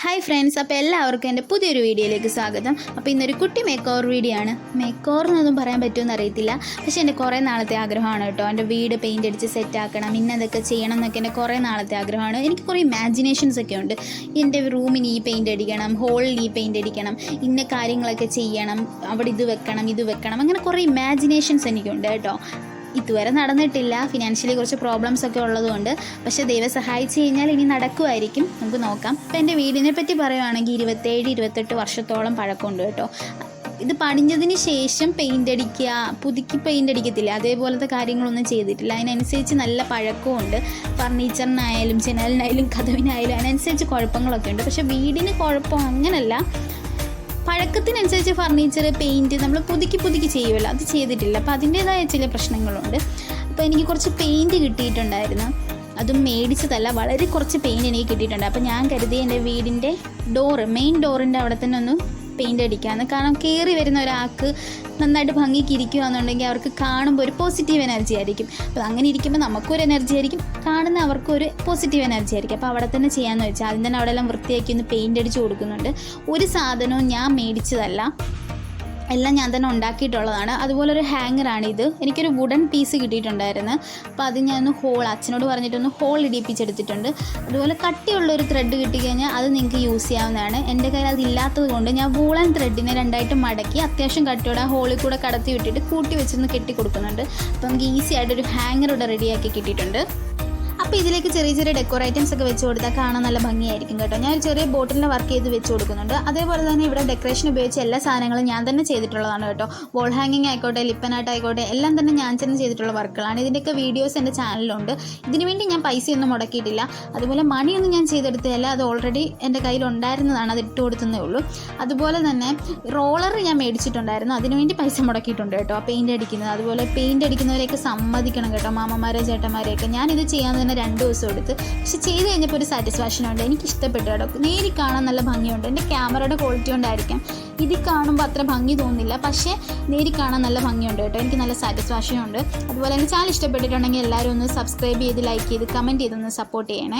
Hi friends, അപ്പോൾ എല്ലാവർക്കും എൻ്റെ പുതിയൊരു വീഡിയോയിലേക്ക് സ്വാഗതം. അപ്പോൾ ഇന്നൊരു കുട്ടി മേക്ക് ഓവർ വീഡിയോ ആണ്. മേക്ക് ഓവർ എന്നൊന്നും പറയാൻ പറ്റുമെന്ന് അറിയത്തില്ല, പക്ഷേ എൻ്റെ കുറേ നാളത്തെ ആഗ്രഹമാണ് കേട്ടോ. എൻ്റെ വീട് പെയിൻ്റ് അടിച്ച് സെറ്റാക്കണം, ഇന്നതൊക്കെ ചെയ്യണം എന്നൊക്കെ എൻ്റെ കുറേ നാളത്തെ ആഗ്രഹമാണ്. എനിക്ക് കുറേ ഇമാജിനേഷൻസ് ഒക്കെ ഉണ്ട്. എൻ്റെ റൂമിന് ഈ പെയിൻ്റ് അടിക്കണം, ഹോളിൽ ഈ പെയിൻ്റ് അടിക്കണം, ഇന്ന കാര്യങ്ങളൊക്കെ ചെയ്യണം, അവിടെ ഇത് വെക്കണം, അങ്ങനെ കുറേ ഇമാജിനേഷൻസ് എനിക്കുണ്ട് കേട്ടോ. ഇതുവരെ നടന്നിട്ടില്ല, ഫിനാൻഷ്യലി കുറച്ച് പ്രോബ്ലംസ് ഒക്കെ ഉള്ളതുകൊണ്ട്. പക്ഷേ ദൈവം സഹായിച്ചു കഴിഞ്ഞാൽ ഇനി നടക്കുമായിരിക്കും, നമുക്ക് നോക്കാം. അപ്പോൾ എൻ്റെ വീടിനെ പറ്റി പറയുവാണെങ്കിൽ 27-28 വർഷത്തോളം പഴക്കമുണ്ട് കേട്ടോ. ഇത് പണിഞ്ഞതിന് ശേഷം പെയിൻ്റ് അടിക്കുക, പുതുക്കി പെയിൻ്റ് അടിക്കത്തില്ല, അതേപോലത്തെ കാര്യങ്ങളൊന്നും ചെയ്തിട്ടില്ല. അതിനനുസരിച്ച് നല്ല പഴക്കമുണ്ട്. ഫർണിച്ചറിനായാലും ജനലിനായാലും കതവിനായാലും അതിനനുസരിച്ച് കുഴപ്പങ്ങളൊക്കെ ഉണ്ട്. പക്ഷേ വീടിന് കുഴപ്പം അങ്ങനല്ല, പഴക്കത്തിനനുസരിച്ച് ഫർണിച്ചർ പെയിൻറ്റ് നമ്മൾ പുതുക്കി ചെയ്യുമല്ലോ, അത് ചെയ്തിട്ടില്ല. അപ്പോൾ അതിൻ്റേതായ ചില പ്രശ്നങ്ങളുണ്ട്. അപ്പോൾ എനിക്ക് കുറച്ച് പെയിൻറ്റ് കിട്ടിയിട്ടുണ്ടായിരുന്നു, അതും മേടിച്ചതല്ല, വളരെ കുറച്ച് പെയിൻറ്റ് എനിക്ക് കിട്ടിയിട്ടുണ്ട്. അപ്പോൾ ഞാൻ കരുതി എൻ്റെ വീടിൻ്റെ മെയിൻ ഡോറിൻ്റെ അവിടെ തന്നെ ഒന്ന് പെയിൻ്റ് അടിക്കാമെന്ന്. കാരണം കയറി വരുന്ന ഒരാൾക്ക് നന്നായിട്ട് ഭംഗിക്ക് ഇരിക്കുകയെന്നുണ്ടെങ്കിൽ അവർക്ക് കാണുമ്പോൾ ഒരു പോസിറ്റീവ് എനർജി ആയിരിക്കും. അപ്പോൾ അങ്ങനെ ഇരിക്കുമ്പോൾ നമുക്കൊരു എനർജി ആയിരിക്കും, കാണുന്ന അവർക്കൊരു പോസിറ്റീവ് എനർജി ആയിരിക്കും. അപ്പോൾ അവിടെ തന്നെ ചെയ്യാമെന്ന് വെച്ചാൽ ആദ്യം തന്നെ അവിടെ എല്ലാം വൃത്തിയാക്കി ഒന്ന് പെയിൻ്റ് അടിച്ച് കൊടുക്കുന്നുണ്ട്. ഒരു സാധനവും ഞാൻ മേടിച്ചതല്ല, എല്ലാം ഞാൻ തന്നെ ഉണ്ടാക്കിയിട്ടുള്ളതാണ്. അതുപോലെ ഒരു ഹാങ്ങറാണിത്. എനിക്കൊരു വുഡൻ പീസ് കിട്ടിയിട്ടുണ്ടായിരുന്നു. അപ്പോൾ അത് ഞാനൊന്ന് അച്ഛനോട് പറഞ്ഞിട്ടൊന്ന് ഹോൾ ഇടിപ്പിച്ചെടുത്തിട്ടുണ്ട്. അതുപോലെ കട്ടിയുള്ളൊരു ത്രെഡ് കിട്ടിക്കഴിഞ്ഞാൽ അത് നിങ്ങൾക്ക് യൂസ് ചെയ്യാവുന്നതാണ്. എൻ്റെ കയ്യിൽ അതില്ലാത്തത് കൊണ്ട് ഞാൻ വൂളൻ ത്രെഡിനെ രണ്ടായിട്ട് മടക്കി അത്യാവശ്യം കട്ടിയോടെ ആ ഹോളിൽ കൂടെ കടത്തി വിട്ടിട്ട് കൂട്ടി വെച്ചൊന്ന് കെട്ടി കൊടുക്കുന്നുണ്ട്. അപ്പോൾ നമുക്ക് ഈസി ആയിട്ടൊരു ഹാങ്ങറോടെ റെഡിയാക്കി കിട്ടിയിട്ടുണ്ട്. അപ്പോൾ ഇതിലേക്ക് ചെറിയ ചെറിയ ഡെക്കോർ ഐറ്റംസ് ഒക്കെ വെച്ച് കൊടുത്താൽ കാണാൻ നല്ല ഭംഗിയായിരിക്കും കേട്ടോ. ഞാൻ ഒരു ചെറിയ ബോട്ടിലിൻ്റെ വർക്ക് ചെയ്ത് വെച്ച് കൊടുക്കുന്നുണ്ട്. അതേപോലെ തന്നെ ഇവിടെ ഡെക്കറേഷൻ ഉപയോഗിച്ച എല്ലാ സാധനങ്ങളും ഞാൻ തന്നെ ചെയ്തിട്ടുള്ളതാണ് കേട്ടോ. വോൾ ഹാങ്ങിങ് ആയിക്കോട്ടെ, ലിപ്പനാട്ട് ആയിക്കോട്ടെ, എല്ലാം തന്നെ ഞാൻ തന്നെ ചെയ്തിട്ടുള്ള വർക്കുകളാണ്. ഇതിൻ്റെയൊക്കെ വീഡിയോസ് എൻ്റെ ചാനലിലുണ്ട്. ഇതിനു വേണ്ടി ഞാൻ പൈസയൊന്നും മുടക്കിയിട്ടില്ല. അതുപോലെ മണിയൊന്നും ഞാൻ ചെയ്തെടുത്തതല്ല, അത് ഓൾറെഡി എൻ്റെ കയ്യിലുണ്ടായിരുന്നതാണ്, അത് ഇട്ട് കൊടുത്തതേ ഉള്ളൂ. അതുപോലെ തന്നെ റോളർ ഞാൻ മേടിച്ചിട്ടുണ്ടായിരുന്നു, അതിനുവേണ്ടി പൈസ മുടക്കിയിട്ടുണ്ട് കേട്ടോ. പെയിൻ്റ് അടിക്കുന്നത്, അതുപോലെ പെയിൻ്റ് അടിക്കുന്നവരെയൊക്കെ സമ്മതിക്കണം കേട്ടോ, മാമന്മാരെ ചേട്ടന്മാരെയൊക്കെ. ഞാനിത് ചെയ്യാൻ തന്നെ 2 ദിവസം എടുത്ത്, പക്ഷെ ചെയ്ത് കഴിഞ്ഞപ്പോൾ ഒരു സാറ്റിസ്ഫാക്ഷൻ ഉണ്ട്. എനിക്ക് ഇഷ്ടപ്പെട്ടു കേട്ടോ. നേരിൽ കാണാൻ നല്ല ഭംഗിയുണ്ട്. എൻ്റെ ക്യാമറയുടെ ക്വാളിറ്റി കൊണ്ടായിരിക്കാം ഇതിൽ കാണുമ്പോൾ അത്ര ഭംഗി തോന്നുന്നില്ല, പക്ഷേ നേരിൽ കാണാൻ നല്ല ഭംഗിയുണ്ട് കേട്ടോ. എനിക്ക് നല്ല സാറ്റിസ്ഫാക്ഷൻ ഉണ്ട്. അതുപോലെ എൻ്റെ ചാനൽ ഇഷ്ടപ്പെട്ടിട്ടുണ്ടെങ്കിൽ എല്ലാവരും ഒന്ന് സബ്സ്ക്രൈബ് ചെയ്ത്, ലൈക്ക് ചെയ്ത്, കമൻറ്റ് ചെയ്തൊന്ന് സപ്പോർട്ട് ചെയ്യണേ.